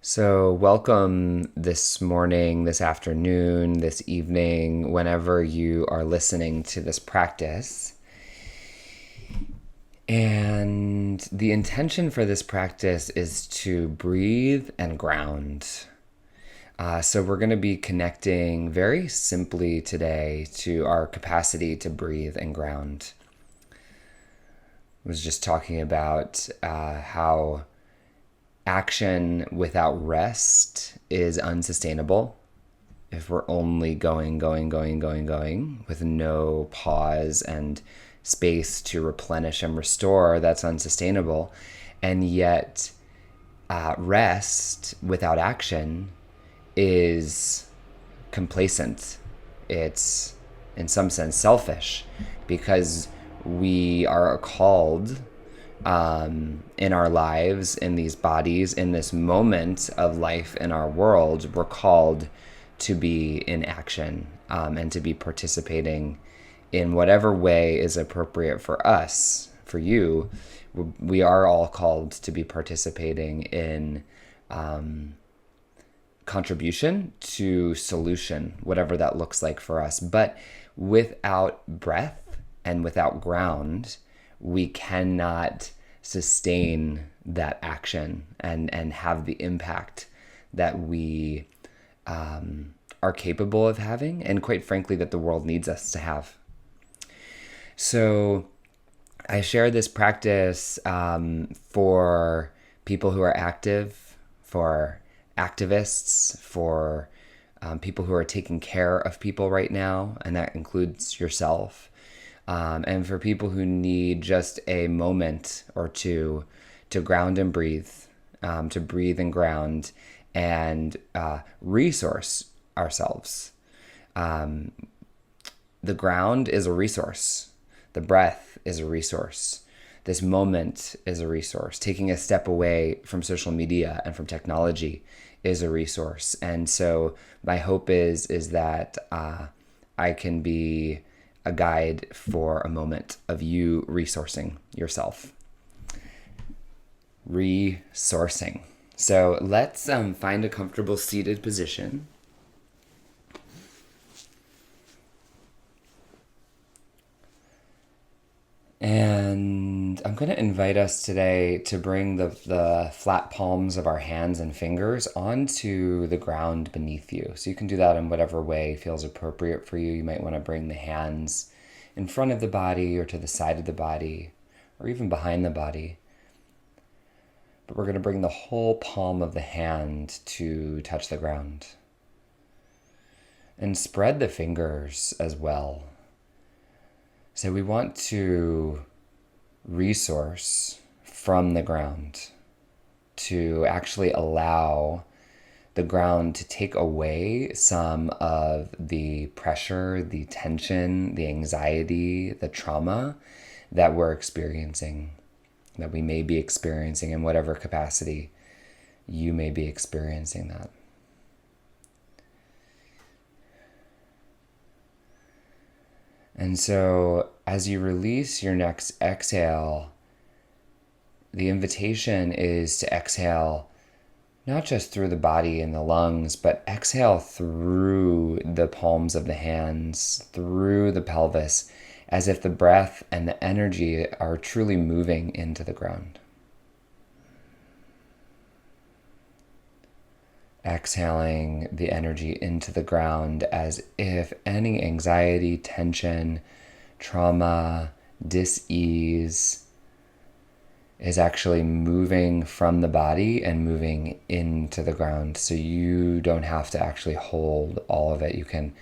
So, welcome this morning, this afternoon, this evening, whenever you are listening to this practice. And the intention for this practice is to breathe and ground. So, we're going to be connecting very simply today to our capacity to breathe and ground. I was just talking about how action without rest is unsustainable. If we're only going with no pause and space to replenish and restore, that's unsustainable. And yet, rest without action is complacent. It's, in some sense, selfish because we are called in our lives, in these bodies, in this moment of life in our world, we're called to be in action and to be participating in whatever way is appropriate for us, for you. We are all called to be participating in contribution to solution, whatever that looks like for us. But without breath and without ground, we cannot sustain that action and have the impact that we are capable of having, and quite frankly, that the world needs us to have. So I share this practice for people who are active, for activists, for people who are taking care of people right now, and that includes yourself. And for people who need just a moment or two to ground and breathe, to breathe and ground and resource ourselves. The ground is a resource. The breath is a resource. This moment is a resource. Taking a step away from social media and from technology is a resource. And so my hope is that I can be a guide for a moment of you resourcing yourself. Resourcing. So let's find a comfortable seated position. And I'm going to invite us today to bring the flat palms of our hands and fingers onto the ground beneath you. So you can do that in whatever way feels appropriate for you. You might want to bring the hands in front of the body or to the side of the body or even behind the body. But we're going to bring the whole palm of the hand to touch the ground. And spread the fingers as well. So we want to resource from the ground, to actually allow the ground to take away some of the pressure, the tension, the anxiety, the trauma that we're experiencing, that we may be experiencing in whatever capacity you may be experiencing that. And so as you release your next exhale, the invitation is to exhale not just through the body and the lungs, but exhale through the palms of the hands, through the pelvis, as if the breath and the energy are truly moving into the ground. Exhaling the energy into the ground as if any anxiety, tension, trauma, dis-ease is actually moving from the body and moving into the ground. So you don't have to actually hold all of it. You can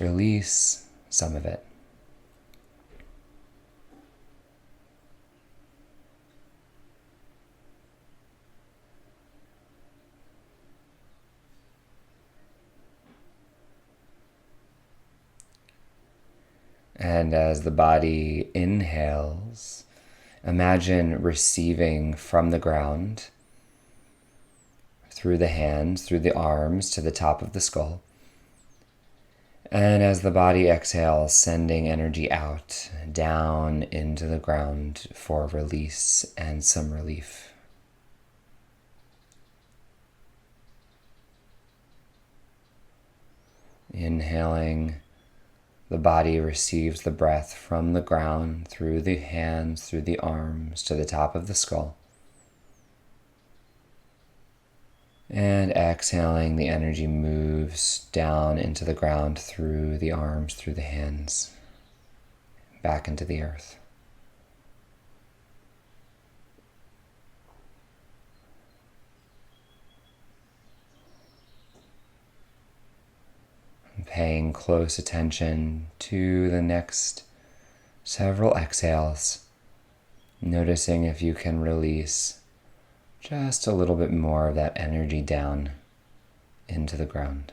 release some of it. And as the body inhales, imagine receiving from the ground, through the hands, through the arms, to the top of the skull. And as the body exhales, sending energy out, down into the ground for release and some relief. Inhaling, the body receives the breath from the ground through the hands, through the arms, to the top of the skull. And exhaling, the energy moves down into the ground through the arms, through the hands, back into the earth. And paying close attention to the next several exhales, noticing if you can release just a little bit more of that energy down into the ground.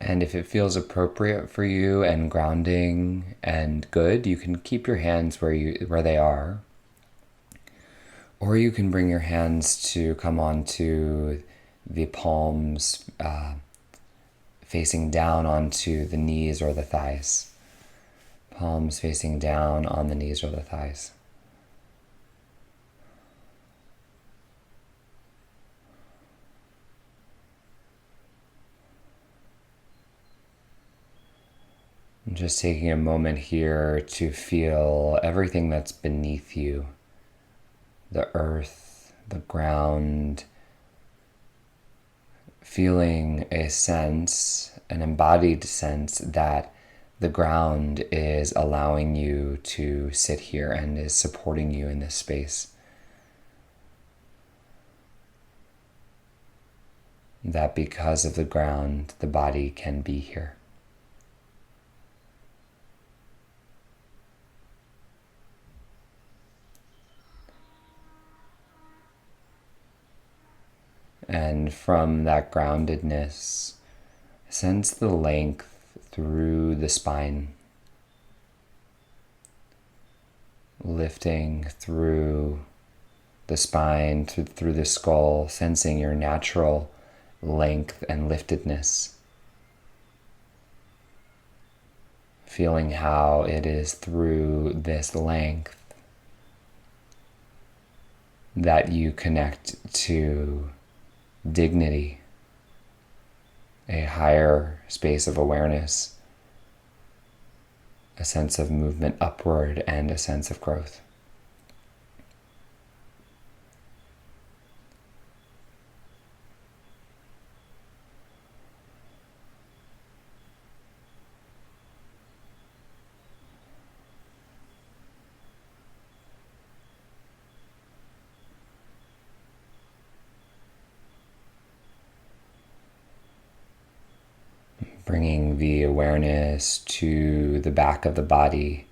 And if it feels appropriate for you and grounding and good, you can keep your hands where they are. Or you can bring your hands to come onto the palms, facing down onto the knees or the thighs. Palms facing down on the knees or the thighs. And just taking a moment here to feel everything that's beneath you. The earth, the ground, feeling a sense, an embodied sense that the ground is allowing you to sit here and is supporting you in this space. That because of the ground, the body can be here. And from that groundedness, sense the length through the spine, lifting through the spine, through the skull, sensing your natural length and liftedness. Feeling how it is through this length that you connect to dignity, a higher space of awareness, a sense of movement upward, and a sense of growth. Bringing the awareness to the back of the body,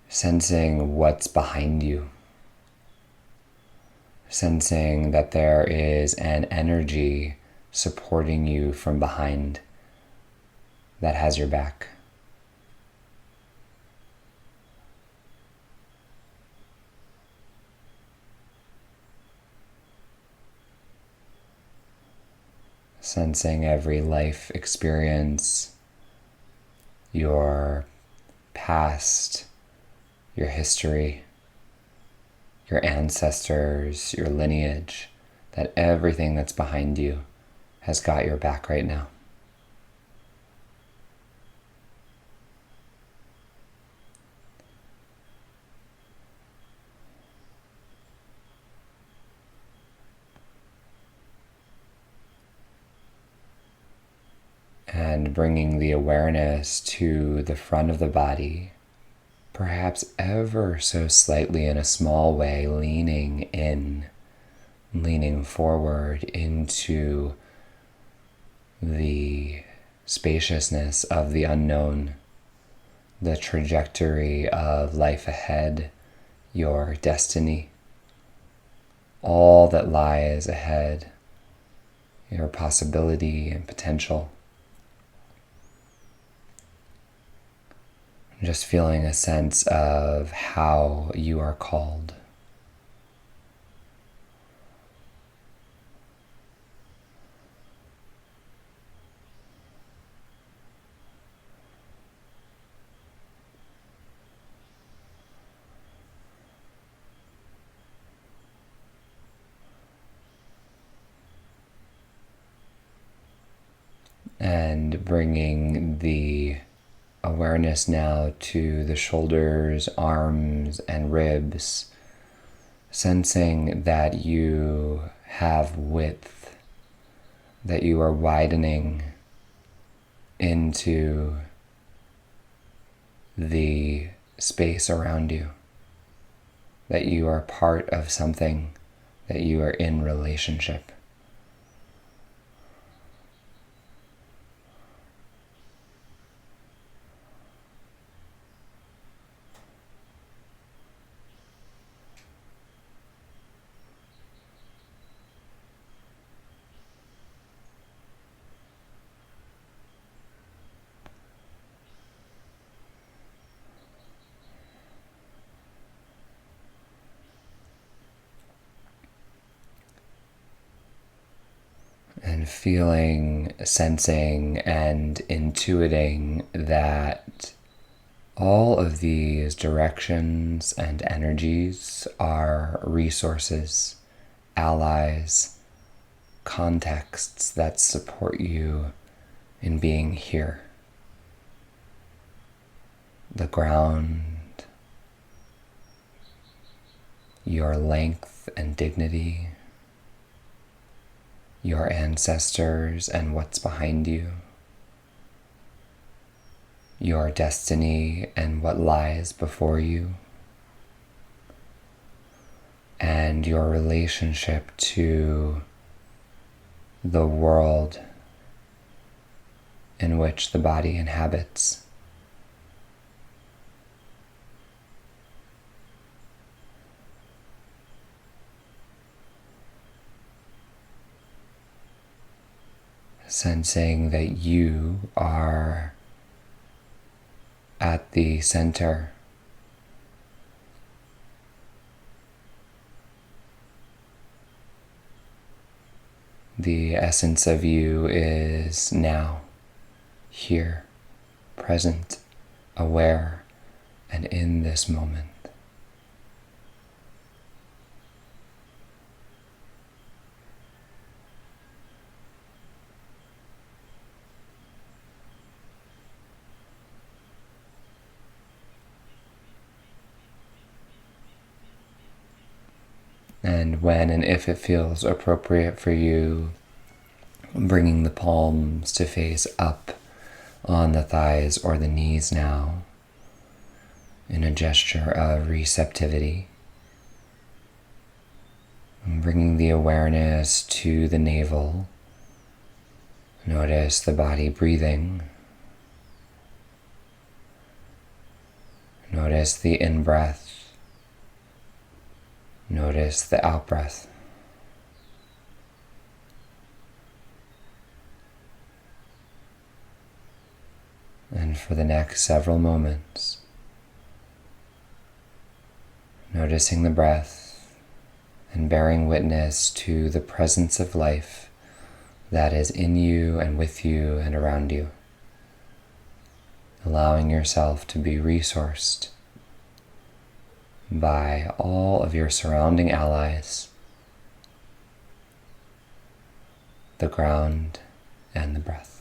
sensing what's behind you, sensing that there is an energy supporting you from behind that has your back. Sensing every life experience, your past, your history, your ancestors, your lineage, that everything that's behind you has got your back right now. And bringing the awareness to the front of the body, perhaps ever so slightly in a small way, leaning in, leaning forward into the spaciousness of the unknown, the trajectory of life ahead, your destiny, all that lies ahead your possibility and potential. Just feeling a sense of how you are called. And bringing the awareness now to the shoulders, arms, and ribs, sensing that you have width, that you are widening into the space around you, that you are part of something, that you are in relationship. And feeling, sensing, and intuiting that all of these directions and energies are resources, allies, contexts that support you in being here. The ground, your length and dignity, your ancestors and what's behind you, your destiny and what lies before you, and your relationship to the world in which the body inhabits. Sensing that you are at the center. The essence of you is now, here, present, aware, and in this moment. And when and if it feels appropriate for you, bringing the palms to face up on the thighs or the knees now, in a gesture of receptivity. And bringing the awareness to the navel. Notice the body breathing. Notice the in-breath. Notice the out-breath. And for the next several moments, noticing the breath and bearing witness to the presence of life that is in you and with you and around you. Allowing yourself to be resourced by all of your surrounding allies, the ground and the breath.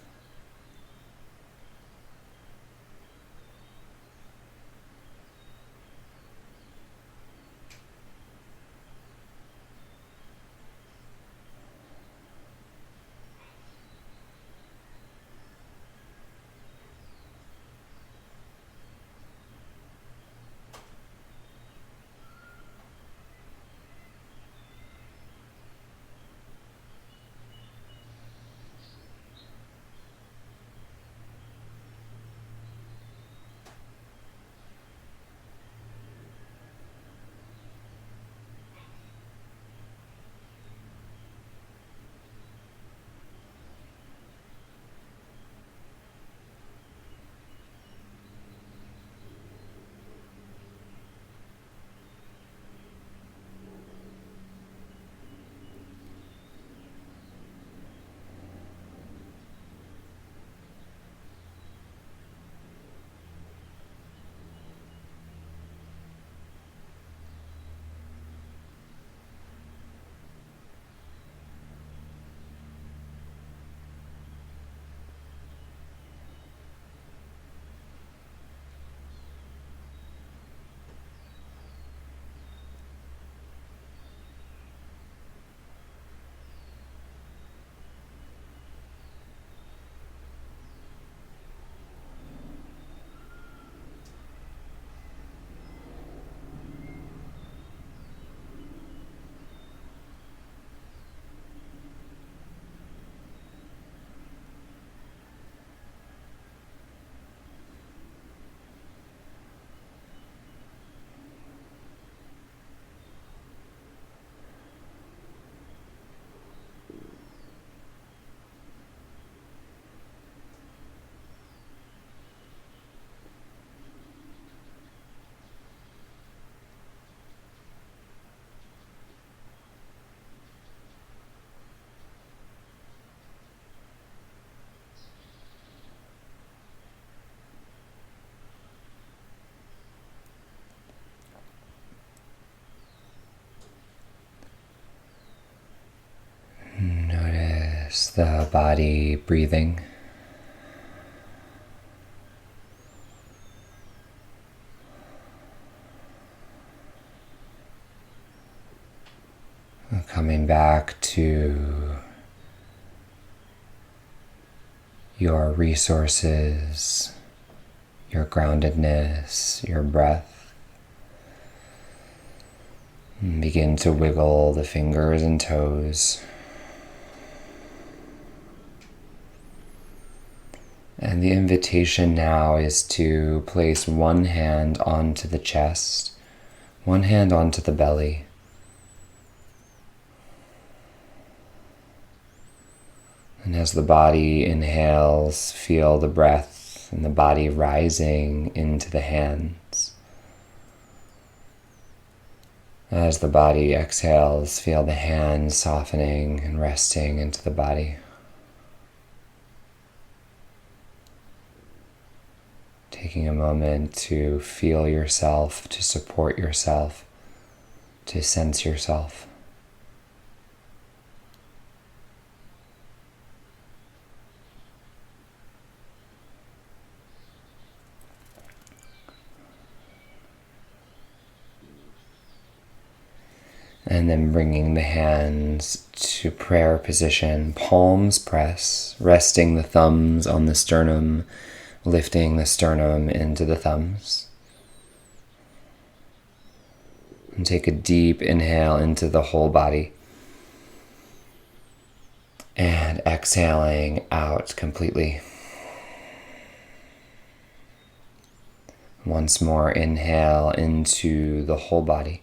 Notice the body breathing. Coming back to your resources, your groundedness, your breath. And begin to wiggle the fingers and toes. And the invitation now is to place one hand onto the chest, one hand onto the belly. And as the body inhales, feel the breath and the body rising into the hands. As the body exhales, feel the hands softening and resting into the body. Taking a moment to feel yourself, to support yourself, to sense yourself. And then bringing the hands to prayer position, palms press, resting the thumbs on the sternum, lifting the sternum into the thumbs. And take a deep inhale into the whole body. And exhaling out completely. Once more, inhale into the whole body.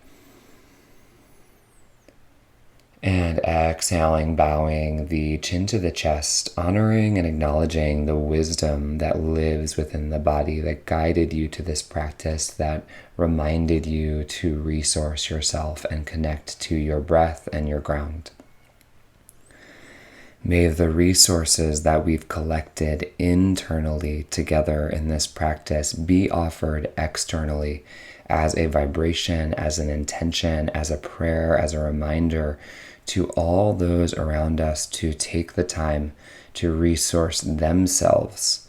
And exhaling, bowing the chin to the chest, honoring and acknowledging the wisdom that lives within the body, that guided you to this practice, that reminded you to resource yourself and connect to your breath and your ground. May the resources that we've collected internally together in this practice be offered externally as a vibration, as an intention, as a prayer, as a reminder to all those around us to take the time to resource themselves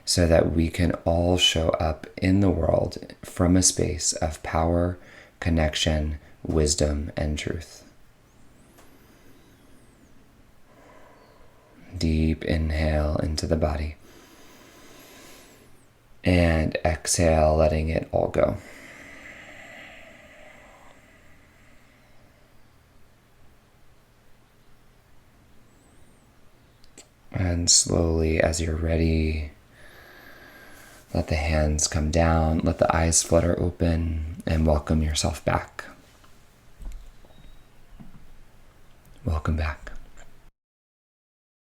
so that we can all show up in the world from a space of power, connection, wisdom, and truth. Deep inhale into the body. And exhale, letting it all go. And slowly, as you're ready, let the hands come down, let the eyes flutter open, and welcome yourself back. Welcome back.